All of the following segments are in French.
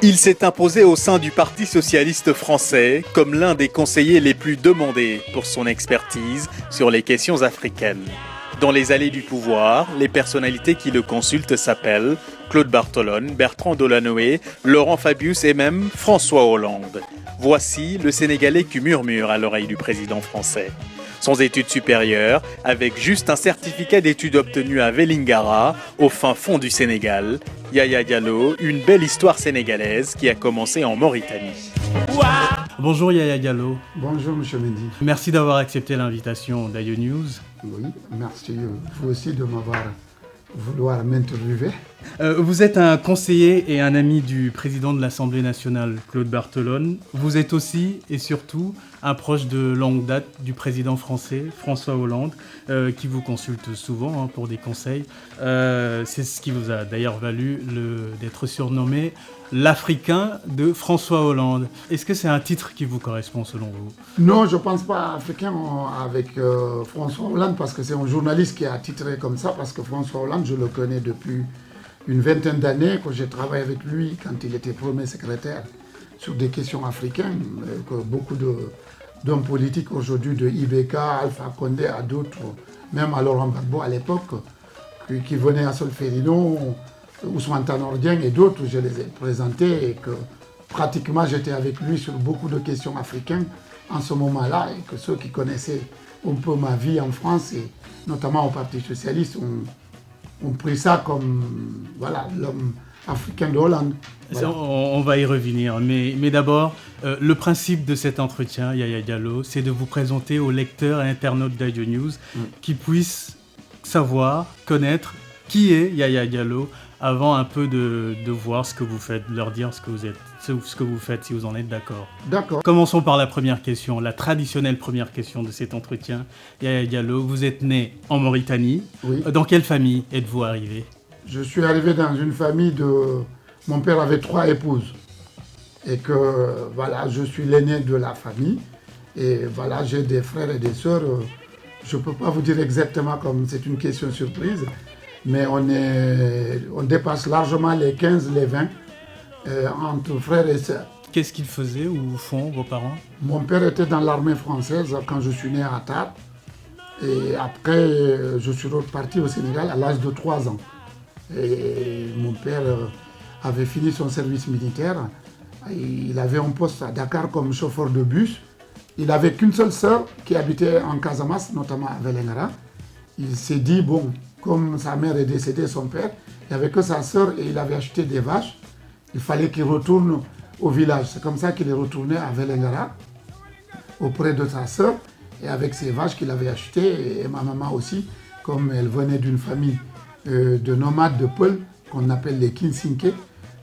Il s'est imposé au sein du Parti socialiste français comme l'un des conseillers les plus demandés pour son expertise sur les questions africaines. Dans les allées du pouvoir, les personnalités qui le consultent s'appellent Claude Bartholone, Bertrand Delanoë, Laurent Fabius et même François Hollande. Voici le Sénégalais qui murmure à l'oreille du président français. Sans études supérieures, avec juste un certificat d'études obtenu à Vélingara, au fin fond du Sénégal, Yaya Diallo, une belle histoire sénégalaise qui a commencé en Mauritanie. Bonjour Yaya Diallo. Bonjour M. Mendy. Merci d'avoir accepté l'invitation d'Ayo News. Oui, merci vous aussi de vouloir m'interviewer. Vous êtes un conseiller et un ami du président de l'Assemblée nationale, Claude Bartholone. Vous êtes aussi et surtout un proche de longue date du président français, François Hollande, qui vous consulte souvent pour des conseils. C'est ce qui vous a d'ailleurs valu d'être surnommé l'Africain de François Hollande. Est-ce que c'est un titre qui vous correspond selon vous? Non, je ne pense pas africain avec François Hollande parce que c'est un journaliste qui a titré comme ça, parce que François Hollande, je le connais depuis une vingtaine d'années, que j'ai travaillé avec lui quand il était premier secrétaire sur des questions africaines, que beaucoup d'hommes politiques aujourd'hui, de IBK, Alpha Condé, à d'autres, même à Laurent Gbagbo à l'époque, qui venaient à Solferino, Ousmane Tanor Dieng et d'autres, je les ai présentés et que pratiquement j'étais avec lui sur beaucoup de questions africaines en ce moment-là, et que ceux qui connaissaient un peu ma vie en France et notamment au Parti socialiste ont pris ça comme voilà, l'homme africain de Hollande. Voilà. On va y revenir, mais d'abord, le principe de cet entretien, Yaya Diallo, c'est de vous présenter aux lecteurs et internautes d'Ayo News qui puissent savoir, connaître qui est Yaya Diallo avant un peu de voir ce que vous faites, de leur dire ce que vous faites, si vous en êtes d'accord. D'accord. Commençons par la première question, la traditionnelle première question de cet entretien. Yaya Diallo, vous êtes né en Mauritanie. Oui. Dans quelle famille êtes-vous arrivé? Je suis arrivé dans une famille de... Mon père avait 3 épouses. Et que, voilà, je suis l'aîné de la famille. Et voilà, j'ai des frères et des sœurs. Je ne peux pas vous dire exactement comme c'est une question surprise. Mais on dépasse largement les 15, les 20 entre frères et sœurs. Qu'est-ce qu'ils faisaient ou font vos parents? Mon père était dans l'armée française quand je suis né à Atar. Et après, je suis reparti au Sénégal à l'âge de 3 ans. Et mon père avait fini son service militaire. Il avait un poste à Dakar comme chauffeur de bus. Il n'avait qu'une seule sœur qui habitait en Casamance, notamment à Vélingara. Il s'est dit, bon, comme sa mère est décédée, son père, il n'y avait que sa sœur et il avait acheté des vaches. Il fallait qu'il retourne au village. C'est comme ça qu'il est retourné à Vélingara, auprès de sa sœur, et avec ses vaches qu'il avait achetées, et ma maman aussi, comme elle venait d'une famille de nomades de Peul, qu'on appelle les Kinsinké.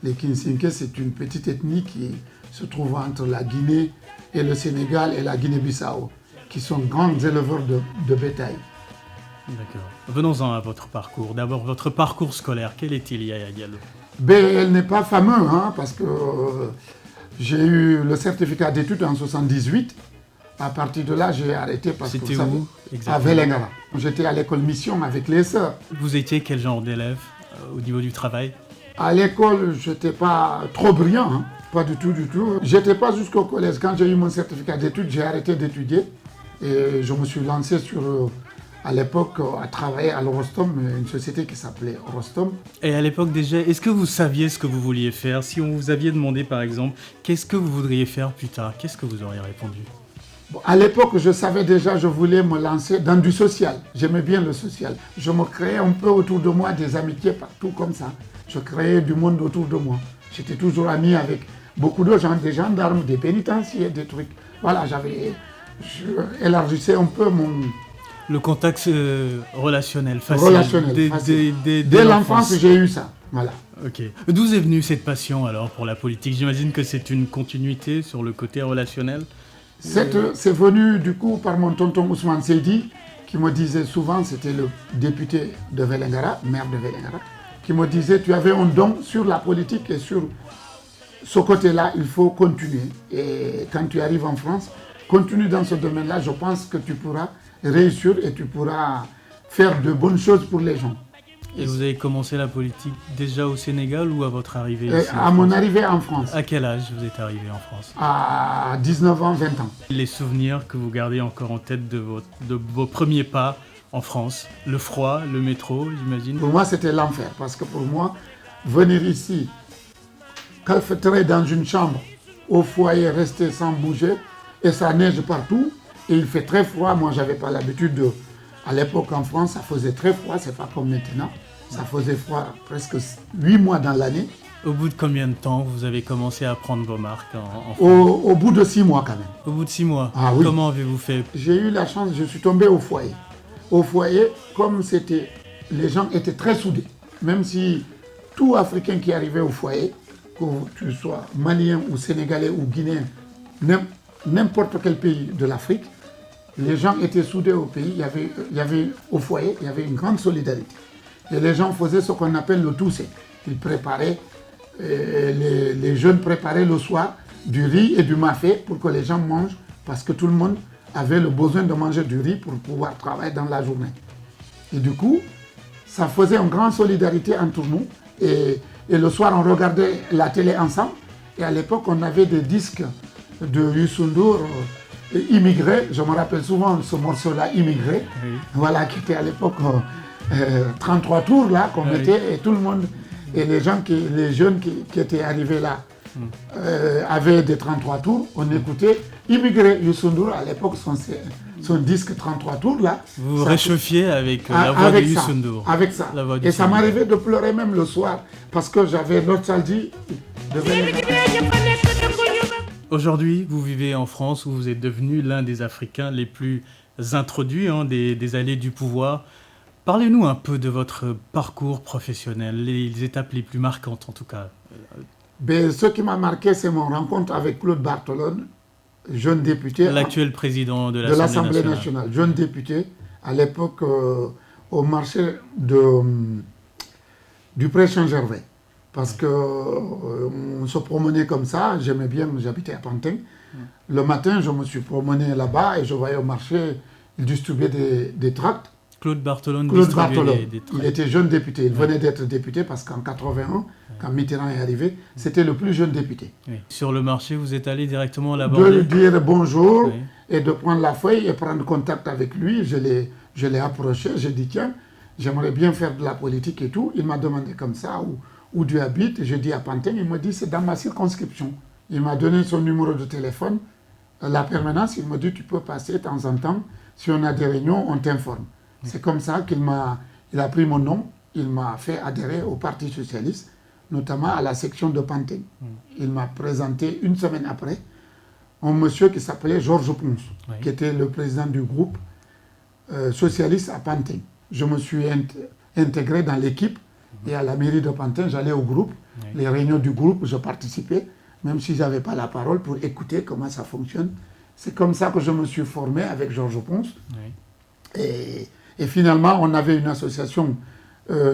Les Kinsinké, c'est une petite ethnie qui se trouve entre la Guinée et le Sénégal et la Guinée-Bissau, qui sont grands éleveurs de bétail. D'accord. Venons-en à votre parcours. D'abord, votre parcours scolaire, quel est-il, Yaya Diallo? Elle n'est pas fameux, parce que j'ai eu le certificat d'études en 1978. À partir de là, j'ai arrêté parce que... C'était où exactement? À Vélingara. J'étais à l'école mission avec les sœurs. Vous étiez quel genre d'élève au niveau du travail? À l'école, je n'étais pas trop brillant, pas du tout, du tout. J'étais pas jusqu'au collège. Quand j'ai eu mon certificat d'études, j'ai arrêté d'étudier et je me suis lancé à l'époque, à travailler à l'Orostom, une société qui s'appelait Orostom. Et à l'époque déjà, est-ce que vous saviez ce que vous vouliez faire? Si on vous aviez demandé par exemple, qu'est-ce que vous voudriez faire plus tard, qu'est-ce que vous auriez répondu? Bon, à l'époque, je savais déjà, je voulais me lancer dans du social. J'aimais bien le social. Je me créais un peu autour de moi des amitiés partout comme ça. Je créais du monde autour de moi. J'étais toujours ami avec beaucoup de gens, des gendarmes, des pénitenciers, des trucs. Voilà, je élargissais un peu le contact relationnel, facile. Relationnel, facile. Dès l'enfance, j'ai eu ça. Voilà. Ok. D'où est venue cette passion alors pour la politique? J'imagine que c'est une continuité sur le côté relationnel. C'est venu du coup par mon tonton Ousmane Seydi, qui me disait souvent, c'était le député de Vélingara, maire de Vélingara, qui me disait, tu avais un don sur la politique et sur ce côté-là, il faut continuer. Et quand tu arrives en France, continue dans ce domaine-là, je pense que tu pourras réussir et tu pourras faire de bonnes choses pour les gens. Et vous avez commencé la politique déjà au Sénégal ou à votre arrivée ici À mon arrivée en France. À quel âge vous êtes arrivé en France? À 19 ans, 20 ans. Les souvenirs que vous gardez encore en tête de vos premiers pas en France, le froid, le métro, j'imagine. Pour moi, c'était l'enfer. Parce que pour moi, venir ici, calfeutrer dans une chambre, au foyer, rester sans bouger, et ça neige partout, et il fait très froid. Moi, j'avais pas l'habitude de... À l'époque, en France, ça faisait très froid, c'est pas comme maintenant. Ça faisait froid presque 8 mois dans l'année. Au bout de combien de temps vous avez commencé à prendre vos marques en France? Au bout de 6 mois, quand même. Au bout de 6 mois. Ah oui. Comment avez-vous fait? J'ai eu la chance, je suis tombé au foyer. Au foyer, comme c'était... Les gens étaient très soudés. Même si tout Africain qui arrivait au foyer, que tu sois malien ou sénégalais ou guinéen, n'importe quel pays de l'Afrique, les gens étaient soudés au pays. Il y avait au foyer, il y avait une grande solidarité. Et les gens faisaient ce qu'on appelle le toussé. Ils préparaient, les jeunes préparaient le soir du riz et du mafé pour que les gens mangent, parce que tout le monde avait le besoin de manger du riz pour pouvoir travailler dans la journée. Et du coup, ça faisait une grande solidarité entre nous. Et le soir, on regardait la télé ensemble. Et à l'époque, on avait des disques de Youssou N'Dour, Immigré. Je me rappelle souvent ce morceau-là, Immigré. Oui. Voilà, qui était à l'époque 33 tours là qu'on mettait, et tout le monde, et les jeunes qui étaient arrivés là avaient des 33 tours. On écoutait Immigré, Youssou N'Dour, à l'époque, son disque 33 tours là. Vous vous réchauffiez avec la voix de Youssou N'Dour. Avec ça. Et ça m'arrivait de pleurer même le soir, parce que j'avais nostalgie de venir. Aujourd'hui, vous vivez en France, où vous êtes devenu l'un des Africains les plus introduits des allées du pouvoir. Parlez-nous un peu de votre parcours professionnel, les étapes les plus marquantes en tout cas. Ce qui m'a marqué, c'est mon rencontre avec Claude Barthelone, jeune député. L'actuel président de l'Assemblée nationale. Jeune député, à l'époque au marché du Pré-Saint-Gervais. Parce qu'on se promenait comme ça, j'aimais bien, j'habitais à Pantin. Le matin, je me suis promené là-bas et je voyais au marché, il distribuait des tracts. Claude Barthelone, il était jeune député. Il venait d'être député parce qu'en 81, quand Mitterrand est arrivé, c'était le plus jeune député. Oui. Sur le marché, vous êtes allé directement l'aborder? De lui dire bonjour et de prendre la feuille et prendre contact avec lui. Je l'ai approché, j'ai dit tiens, j'aimerais bien faire de la politique et tout. Il m'a demandé comme ça où tu habites. J'ai dit à Pantin, il m'a dit c'est dans ma circonscription. Il m'a donné son numéro de téléphone, la permanence. Il m'a dit tu peux passer de temps en temps. Si on a des réunions, on t'informe. C'est comme ça qu'il a pris mon nom, il m'a fait adhérer au Parti Socialiste, notamment à la section de Pantin. Il m'a présenté une semaine après un monsieur qui s'appelait Georges Ponce, qui était le président du groupe socialiste à Pantin. Je me suis intégré dans l'équipe et à la mairie de Pantin, j'allais au groupe. Les réunions du groupe, je participais, même si je n'avais pas la parole, pour écouter comment ça fonctionne. C'est comme ça que je me suis formé avec Georges Ponce. Et finalement, on avait une association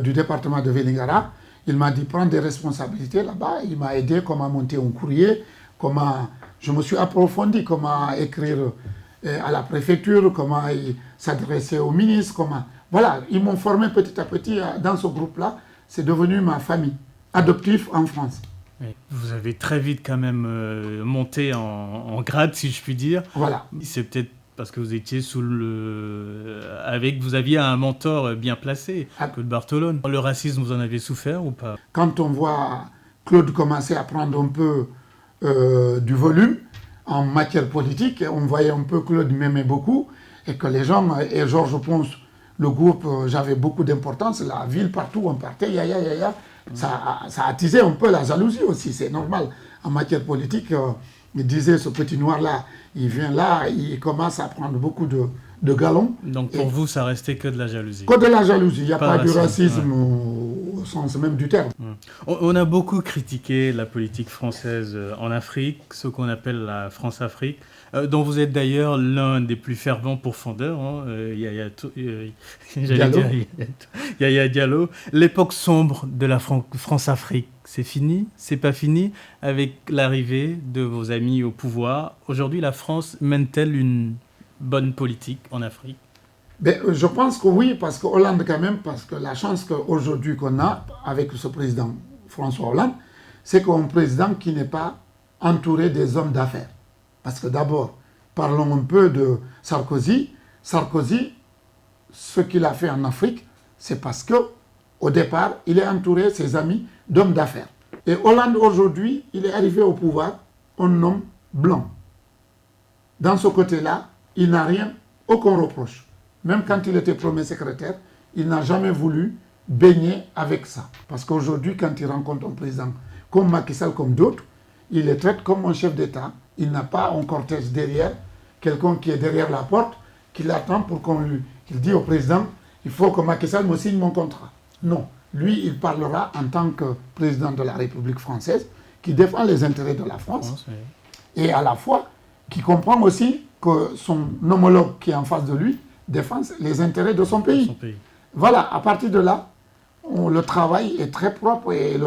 du département de Vélingara. Il m'a dit prendre des responsabilités là-bas. Il m'a aidé comment monter un courrier, je me suis approfondi, comment écrire à la préfecture, comment s'adresser au ministre, Voilà, ils m'ont formé petit à petit dans ce groupe-là. C'est devenu ma famille, adoptive en France. Vous avez très vite quand même monté en grade, si je puis dire. Voilà. C'est peut-être parce que vous étiez vous aviez un mentor bien placé, Claude Barthelone. Le racisme, vous en avez souffert ou pas? Quand on voit Claude commencer à prendre un peu du volume en matière politique, on voyait un peu Claude m'aimait beaucoup, et que les gens, et Georges Ponce, le groupe, j'avais beaucoup d'importance, la ville, partout où on partait, ça attisait un peu la jalousie aussi, c'est normal. En matière politique, il disait, ce petit noir-là, il vient là, il commence à prendre beaucoup de galons. Donc pour vous, ça restait que de la jalousie? Que de la jalousie, il n'y a pas du racisme au sens même du terme. On a beaucoup critiqué la politique française en Afrique, ce qu'on appelle la France-Afrique, dont vous êtes d'ailleurs l'un des plus fervents pourfendeurs, Yaya Diallo. L'époque sombre de la France-Afrique, c'est fini? C'est pas fini avec l'arrivée de vos amis au pouvoir? Aujourd'hui, la France mène-t-elle une bonne politique en Afrique? Mais je pense que oui, parce que Hollande quand même, parce que la chance qu'aujourd'hui qu'on a avec ce président François Hollande, c'est qu'on a un président qui n'est pas entouré des hommes d'affaires. Parce que d'abord, parlons un peu de Sarkozy. Sarkozy, ce qu'il a fait en Afrique, c'est parce que au départ, il est entouré, ses amis, d'hommes d'affaires. Et Hollande, aujourd'hui, il est arrivé au pouvoir, un homme blanc. Dans ce côté-là, il n'a rien, aucun reproche. Même quand il était premier secrétaire, il n'a jamais voulu baigner avec ça. Parce qu'aujourd'hui, quand il rencontre un président comme Macky Sall, comme d'autres, il les traite comme un chef d'État. Il n'a pas un cortège derrière, quelqu'un qui est derrière la porte, qui l'attend pour qu'il dise au président, il faut que Macky Sall me signe mon contrat. Non. Lui, il parlera en tant que président de la République française, qui défend les intérêts de la France, et à la fois qui comprend aussi que son homologue qui est en face de lui défend les intérêts de son pays. Voilà, à partir de là, le travail est très propre et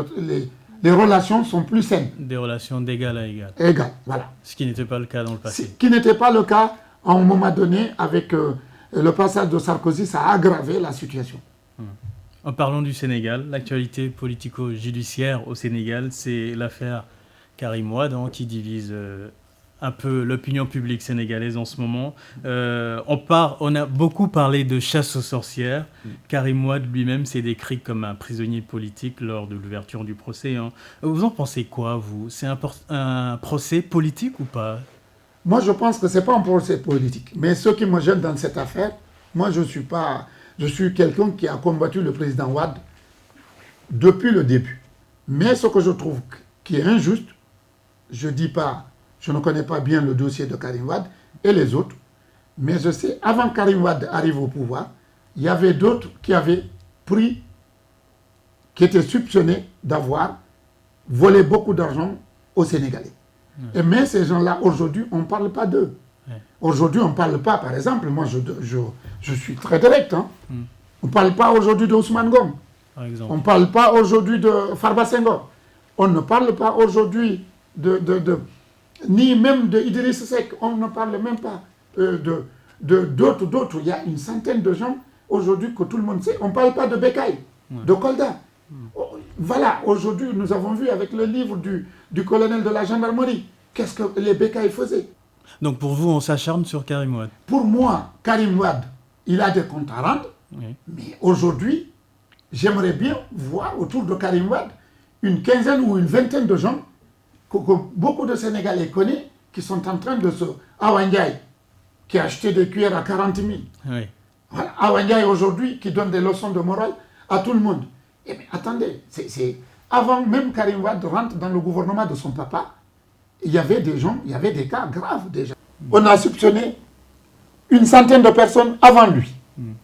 les relations sont plus saines. Des relations d'égal à égal. Égal, voilà. Ce qui n'était pas le cas dans le passé. Ce qui n'était pas le cas à un moment donné avec le passage de Sarkozy, ça a aggravé la situation. En parlant du Sénégal, l'actualité politico-judiciaire au Sénégal, c'est l'affaire Karim Wade qui divise un peu l'opinion publique sénégalaise en ce moment. On a beaucoup parlé de chasse aux sorcières. Karim Wade lui-même s'est décrit comme un prisonnier politique lors de l'ouverture du procès. Vous en pensez quoi, vous? C'est un procès politique ou pas? Moi, je pense que ce n'est pas un procès politique. Mais ce qui me gêne dans cette affaire, moi, je suis quelqu'un qui a combattu le président Wade depuis le début. Mais ce que je trouve qui est injuste, je ne connais pas bien le dossier de Karim Wade et les autres, mais je sais, avant que Karim Wade arrive au pouvoir, il y avait d'autres qui étaient soupçonnés d'avoir volé beaucoup d'argent aux Sénégalais. Mais ces gens-là, aujourd'hui, on ne parle pas d'eux. Aujourd'hui, on ne parle pas, par exemple, moi je suis très direct, on ne parle pas aujourd'hui d'Ousmane Gom. On ne parle pas aujourd'hui de Farba Senghor. On ne parle pas aujourd'hui ni même de Idriss Seck. On ne parle même pas d'autres. Il y a une centaine de gens aujourd'hui que tout le monde sait. On ne parle pas de Bécaye, de Kolda. Voilà, aujourd'hui, nous avons vu avec le livre du colonel de la gendarmerie, qu'est-ce que les Bécaye faisaient. Donc pour vous, on s'acharne sur Karim Wade? Pour moi, Karim Wade, il a des comptes à rendre, mais aujourd'hui, j'aimerais bien voir autour de Karim Wade une quinzaine ou une vingtaine de gens que beaucoup de Sénégalais connaissent, qui sont en train de se... Awa Ndiaye, qui a acheté des cuillères à 40 000. Voilà. Awa Ndiaye aujourd'hui, qui donne des leçons de morale à tout le monde. Eh bien, attendez, avant même Karim Wade rentre dans le gouvernement de son papa, il y avait des cas graves déjà. On a soupçonné une centaine de personnes avant lui.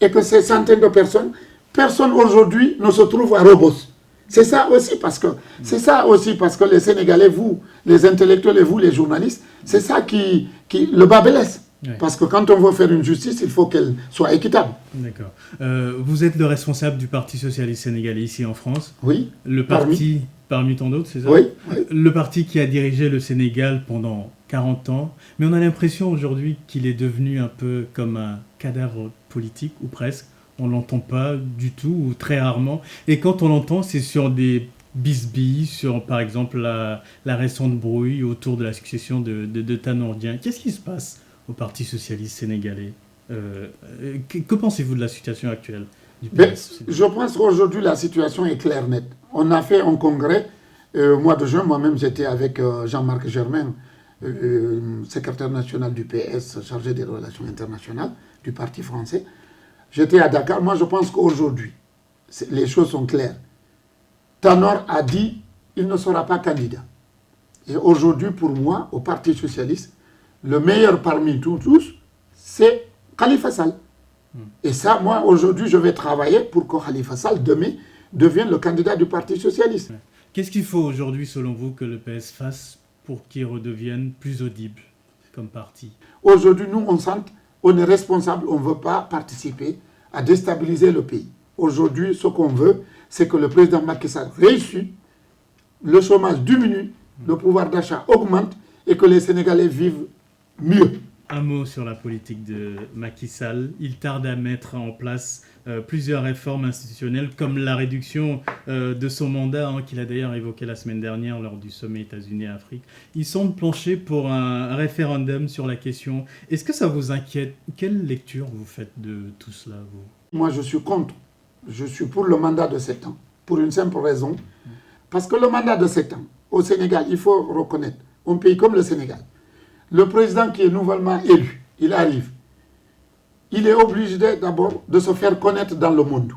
Et que ces centaines de personnes, personne aujourd'hui ne se trouve à Rebeuss. C'est ça aussi parce que les Sénégalais, vous, les intellectuels et vous, les journalistes, c'est ça qui le bas blesse. Parce que quand on veut faire une justice, il faut qu'elle soit équitable. D'accord. Vous êtes le responsable du Parti socialiste sénégalais ici en France. Oui. Le parti, parmi tant d'autres, c'est ça? Oui. Le parti qui a dirigé le Sénégal pendant 40 ans. Mais on a l'impression aujourd'hui qu'il est devenu un peu comme un cadavre politique, ou presque. On ne l'entend pas du tout, ou très rarement. Et quand on l'entend, c'est sur des bisbilles, sur par exemple la récente brouille autour de la succession de Tanordien. Qu'est-ce qui se passe au Parti socialiste sénégalais? Que pensez-vous de la situation actuelle du PS? Je pense qu'aujourd'hui, la situation est claire, nette. On a fait un congrès au mois de juin. Moi-même, j'étais avec Jean-Marc Germain, secrétaire national du PS, chargé des relations internationales du Parti français. J'étais à Dakar. Moi, je pense qu'aujourd'hui, les choses sont claires. Tanor a dit qu'il ne sera pas candidat. Et aujourd'hui, pour moi, au Parti socialiste, le meilleur parmi tous, c'est Khalifa Sall. Et ça, moi, aujourd'hui, je vais travailler pour que Khalifa Sall, demain, devienne le candidat du Parti socialiste. Qu'est-ce qu'il faut aujourd'hui, selon vous, que le PS fasse pour qu'il redevienne plus audible comme parti? Aujourd'hui, nous, on est responsable, on ne veut pas participer à déstabiliser le pays. Aujourd'hui, ce qu'on veut, c'est que le président Macky Sall réussisse, le chômage diminue, le pouvoir d'achat augmente et que les Sénégalais vivent mieux. Un mot sur la politique de Macky Sall. Il tarde à mettre en place plusieurs réformes institutionnelles, comme la réduction de son mandat, qu'il a d'ailleurs évoqué la semaine dernière lors du sommet États-Unis-Afrique. Il semble plancher pour un référendum sur la question. Est-ce que ça vous inquiète? Quelle lecture vous faites de tout cela, vous? Moi, je suis contre. Je suis pour le mandat de 7 ans, pour une simple raison. Parce que le mandat de 7 ans, au Sénégal, il faut reconnaître, un pays comme le Sénégal, le président qui est nouvellement élu, il arrive. Il est obligé d'abord de se faire connaître dans le monde.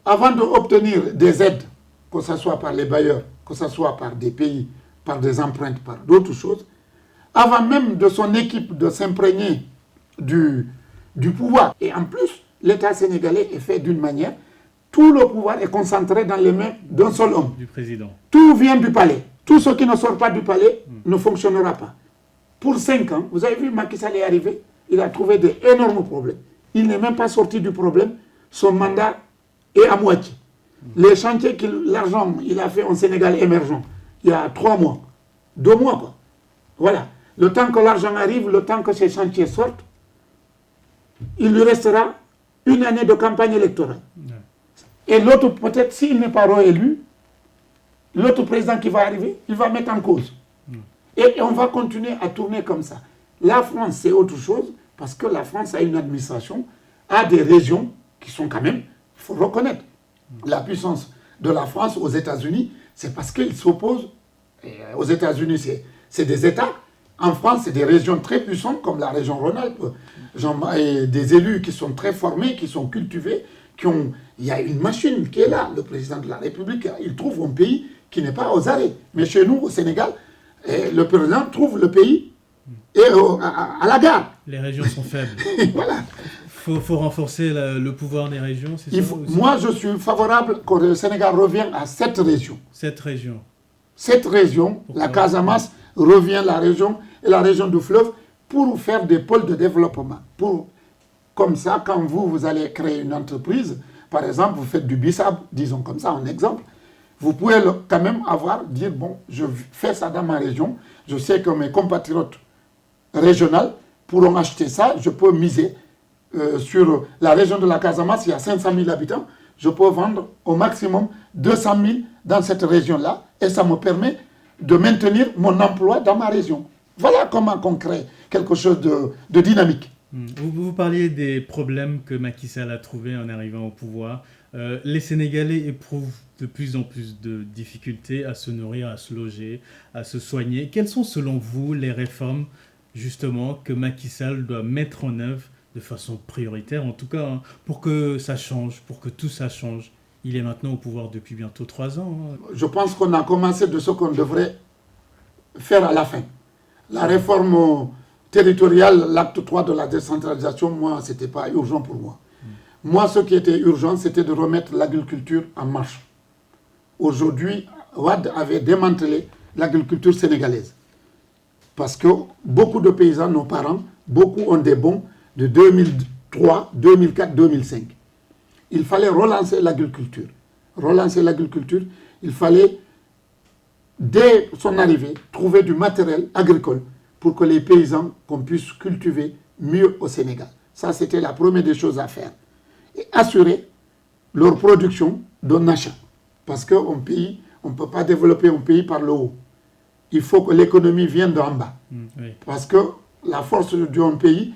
Avant d'obtenir des aides, que ce soit par les bailleurs, que ce soit par des pays, par des empreintes, par d'autres choses, avant même de son équipe de s'imprégner du pouvoir. Et en plus, l'État sénégalais est fait d'une manière, tout le pouvoir est concentré dans les mains d'un seul homme. Du président. Tout vient du palais. Tout ce qui ne sort pas du palais ne fonctionnera pas. Pour 5 ans, vous avez vu, Macky Sall est arrivé, il a trouvé d'énormes problèmes. Il n'est même pas sorti du problème, son mandat est à moitié. Les chantiers, l'argent, il a fait en Sénégal émergent, il y a 3 mois, 2 mois quoi. Voilà. Le temps que l'argent arrive, le temps que ces chantiers sortent, il lui restera une année de campagne électorale. Et l'autre, peut-être, s'il n'est pas réélu, l'autre président qui va arriver, il va mettre en cause. Et on va continuer à tourner comme ça. La France, c'est autre chose, parce que la France a une administration, a des régions qui sont quand même, il faut reconnaître, la puissance de la France aux États-Unis, c'est parce qu'ils s'opposent. Aux États-Unis, c'est des États. En France, c'est des régions très puissantes, comme la région Rhône-Alpes. Des élus qui sont très formés, qui sont cultivés, il y a une machine qui est là. Le président de la République, il trouve un pays qui n'est pas aux arrêts. Mais chez nous, au Sénégal, le président trouve le pays à la gare. Les régions sont faibles. Voilà. Faut renforcer le pouvoir des régions, c'est ça aussi? Moi, je suis favorable que le Sénégal revienne à 7 régions. 7 régions. 7 régions, la Casamance revient la région du fleuve, pour faire des pôles de développement. Comme ça, quand vous allez créer une entreprise, par exemple, vous faites du bissap, disons comme ça, un exemple, vous pouvez quand même dire, bon, je fais ça dans ma région, je sais que mes compatriotes régionaux pourront acheter ça, je peux miser sur la région de la Casamance, il y a 500 000 habitants, je peux vendre au maximum 200 000 dans cette région-là, et ça me permet de maintenir mon emploi dans ma région. Voilà comment on crée quelque chose de dynamique. Vous parliez des problèmes que Macky Sall a trouvés en arrivant au pouvoir. Les Sénégalais éprouvent de plus en plus de difficultés à se nourrir, à se loger, à se soigner. Quelles sont selon vous les réformes justement que Macky Sall doit mettre en œuvre de façon prioritaire, en tout cas, pour que ça change, pour que tout ça change? Il est maintenant au pouvoir depuis bientôt 3 ans. Je pense qu'on a commencé de ce qu'on devrait faire à la fin. La réforme territoriale, l'acte 3 de la décentralisation, moi, ce n'était pas urgent pour moi. Moi, ce qui était urgent, c'était de remettre l'agriculture en marche. Aujourd'hui, Wade avait démantelé l'agriculture sénégalaise. Parce que beaucoup de paysans, nos parents, beaucoup ont des bons de 2003, 2004, 2005. Il fallait relancer l'agriculture. Relancer l'agriculture, il fallait, dès son arrivée, trouver du matériel agricole pour que les paysans, qu'on puisse cultiver mieux au Sénégal. Ça, c'était la première des choses à faire. Et assurer leur production d'un achat. Parce qu'on ne peut pas développer un pays par le haut. Il faut que l'économie vienne d'en bas. Oui. Parce que la force d'un pays,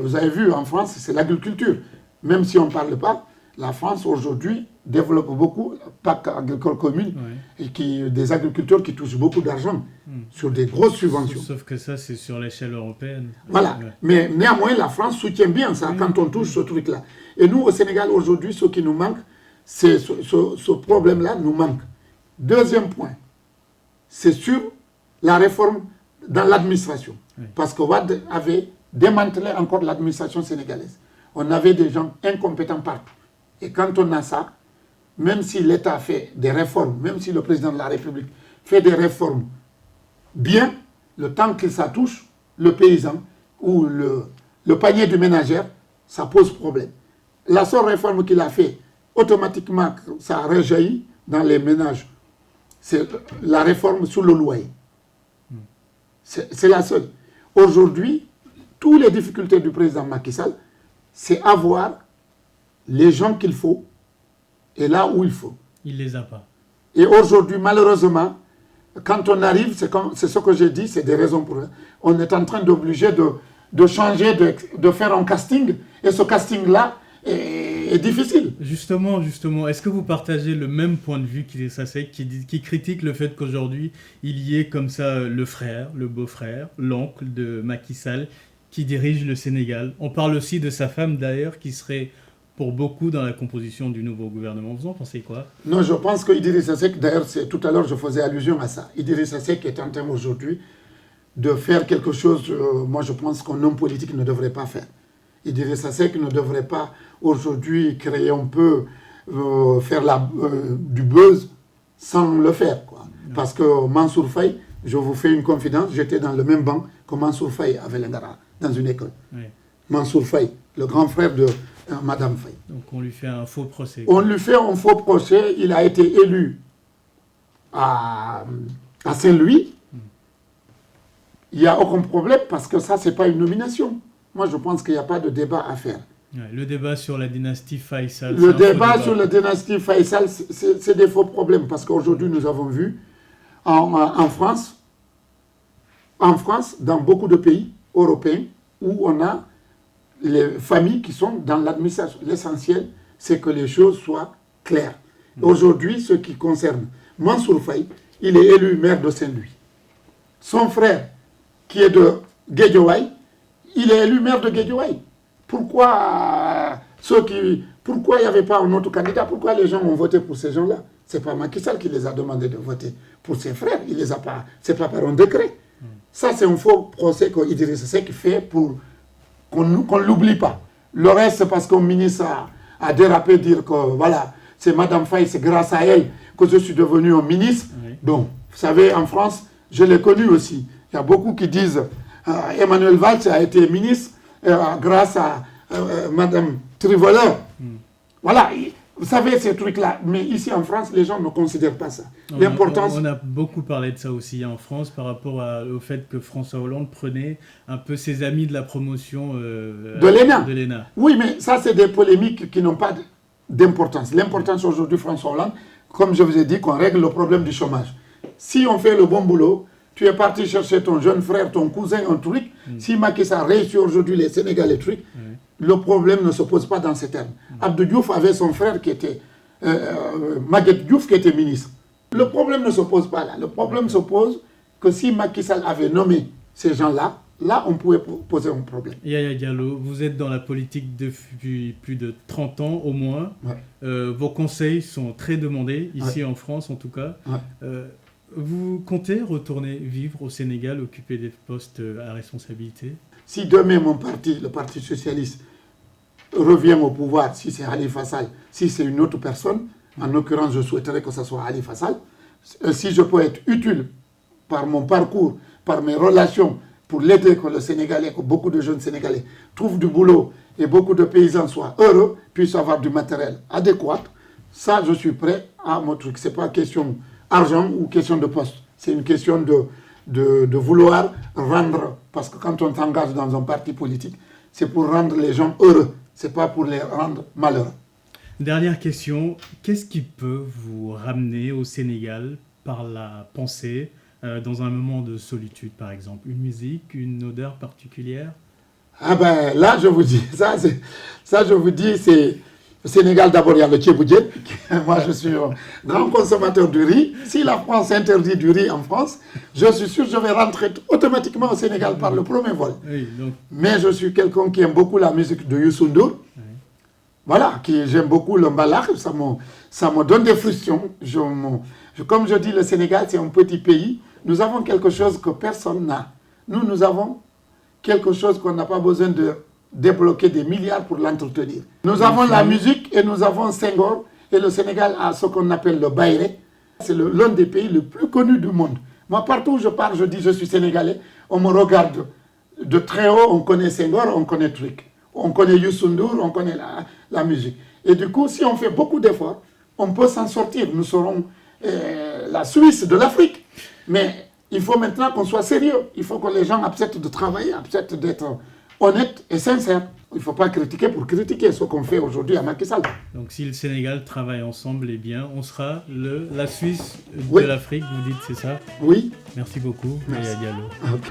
vous avez vu en France, c'est l'agriculture. Même si on ne parle pas, la France aujourd'hui développe beaucoup, PAC agricole commune, et des agriculteurs qui touchent beaucoup d'argent sur des grosses subventions. Sauf que ça, c'est sur l'échelle européenne. Voilà. Ouais. Mais néanmoins, la France soutient bien ça quand on touche ce truc-là. Et nous, au Sénégal, aujourd'hui, ce qui nous manque, c'est ce problème-là nous manque. Deuxième point, c'est sur la réforme dans l'administration. Oui. Parce que Wade avait démantelé encore l'administration sénégalaise. On avait des gens incompétents partout. Et quand on a ça, même si l'État fait des réformes, même si le président de la République fait des réformes bien, le temps que ça touche le paysan ou le panier du ménagère, ça pose problème. La seule réforme qu'il a fait, automatiquement, ça a rejailli dans les ménages. C'est la réforme sur le loyer. C'est la seule. Aujourd'hui, toutes les difficultés du président Macky Sall, c'est avoir les gens qu'il faut et là où il faut. Il ne les a pas. Et aujourd'hui, malheureusement, quand on arrive, c'est ce que j'ai dit, c'est des raisons pour... On est en train d'obliger de changer, de faire un casting. Et ce casting-là est difficile. Justement, est-ce que vous partagez le même point de vue qu'Idrissa Seck qui critique le fait qu'aujourd'hui, il y ait comme ça le frère, le beau-frère, l'oncle de Macky Sall qui dirige le Sénégal. On parle aussi de sa femme d'ailleurs qui serait pour beaucoup dans la composition du nouveau gouvernement. Vous en pensez quoi? Non, je pense que Idrissa Seck, d'ailleurs, tout à l'heure je faisais allusion à ça. Idrissa Seck est en train aujourd'hui de faire quelque chose, moi je pense qu'un homme politique ne devrait pas faire. Idrissa Seck ne devrait pas aujourd'hui créer un peu, faire du buzz sans le faire, quoi. Parce que Mansour Faye, je vous fais une confidence, j'étais dans le même banc que Mansour Faye avec Lingara, dans une école. Oui. Mansour Faye, le grand frère de Madame Faye. Donc on lui fait un faux procès. On lui fait un faux procès, il a été élu à Saint-Louis. Il n'y a aucun problème parce que ça, ce n'est pas une nomination. Moi, je pense qu'il n'y a pas de débat à faire. Ouais, le débat sur la dynastie Faisal. Le débat sur la dynastie Faisal, c'est des faux problèmes parce qu'aujourd'hui, nous avons vu en France, dans beaucoup de pays européens, où on a les familles qui sont dans l'administration. L'essentiel, c'est que les choses soient claires. Aujourd'hui, ce qui concerne Mansour Faye, il est élu maire de Saint-Louis. Son frère, qui est de Guédiawaye, il est élu maire de Guédiawaye. Pourquoi il n'y avait pas un autre candidat? Pourquoi les gens ont voté pour ces gens-là? Ce n'est pas Macky Sall qui les a demandé de voter pour ses frères. Il les a pas. Ce n'est pas par un décret. Ça, c'est un faux procès qu'Idrissa Seck fait pour qu'on ne l'oublie pas. Le reste, c'est parce qu'un ministre a dérapé, dire que voilà, c'est Madame Faye, c'est grâce à elle que je suis devenu un ministre. Oui. Donc, vous savez, en France, je l'ai connu aussi. Il y a beaucoup qui disent Emmanuel Valls a été ministre grâce à Madame Trivoleur. Voilà, vous savez ces trucs-là. Mais ici en France, les gens ne considèrent pas ça. L'importance... On a beaucoup parlé de ça aussi en France par rapport au fait que François Hollande prenait un peu ses amis de la promotion de l'ENA. Oui, mais ça, c'est des polémiques qui n'ont pas d'importance. L'importance aujourd'hui, François Hollande, comme je vous ai dit, qu'on règle le problème du chômage. Si on fait le bon boulot, tu es parti chercher ton jeune frère, ton cousin, un truc. Si Macky Sall réussit aujourd'hui les Sénégalais trucs, le problème ne se pose pas dans ces termes. Abdou Diouf avait son frère qui était Maguette Diouf qui était ministre. Le problème ne se pose pas là. Le problème se pose que si Macky Sall avait nommé ces gens-là, là on pouvait poser un problème. Yaya Diallo, vous êtes dans la politique depuis plus de 30 ans au moins. Ouais. Vos conseils sont très demandés, ici en France en tout cas. Ouais. Vous comptez retourner vivre au Sénégal, occuper des postes à responsabilité? Si demain mon parti, le Parti Socialiste, revient au pouvoir, si c'est Khalifa Sall, si c'est une autre personne, en l'occurrence je souhaiterais que ce soit Khalifa Sall, si je peux être utile par mon parcours, par mes relations, pour l'aider que le Sénégalais, que beaucoup de jeunes Sénégalais trouvent du boulot et beaucoup de paysans soient heureux, puissent avoir du matériel adéquat, ça je suis prêt à mon truc. Ce n'est pas question argent ou question de poste. C'est une question de vouloir rendre, parce que quand on s'engage dans un parti politique, c'est pour rendre les gens heureux, c'est pas pour les rendre malheureux. Dernière question, qu'est-ce qui peut vous ramener au Sénégal par la pensée, dans un moment de solitude par exemple? Une musique, une odeur particulière? Ah ben là je vous dis, ça je vous dis, c'est... Au Sénégal, d'abord, il y a le tchéboudienne. Moi, je suis un grand consommateur du riz. Si la France interdit du riz en France, je suis sûr que je vais rentrer automatiquement au Sénégal par le premier vol. Oui, donc... Mais je suis quelqu'un qui aime beaucoup la musique de Youssou N'Dour. Oui. Voilà, j'aime beaucoup le mbalax. Ça me donne des frictions. Comme je dis, le Sénégal, c'est un petit pays. Nous avons quelque chose que personne n'a. Nous avons quelque chose qu'on n'a pas besoin de débloquer des milliards pour l'entretenir. Nous avons la musique et nous avons Senghor, et le Sénégal a ce qu'on appelle le Baïré. C'est l'un des pays les plus connus du monde. Moi, partout où je parle, je dis je suis Sénégalais. On me regarde de très haut, on connaît Senghor, on connaît Truc. On connaît Youssou N'Dour, on connaît la musique. Et du coup, si on fait beaucoup d'efforts, on peut s'en sortir. Nous serons la Suisse de l'Afrique. Mais il faut maintenant qu'on soit sérieux. Il faut que les gens acceptent de travailler, acceptent d'être honnête et sincère. Il ne faut pas critiquer pour critiquer ce qu'on fait aujourd'hui à Macky Sall. Donc si le Sénégal travaille ensemble, eh bien, on sera la Suisse de Oui. l'Afrique, vous dites, c'est ça? Oui. Merci beaucoup, Yaya Diallo. Ok.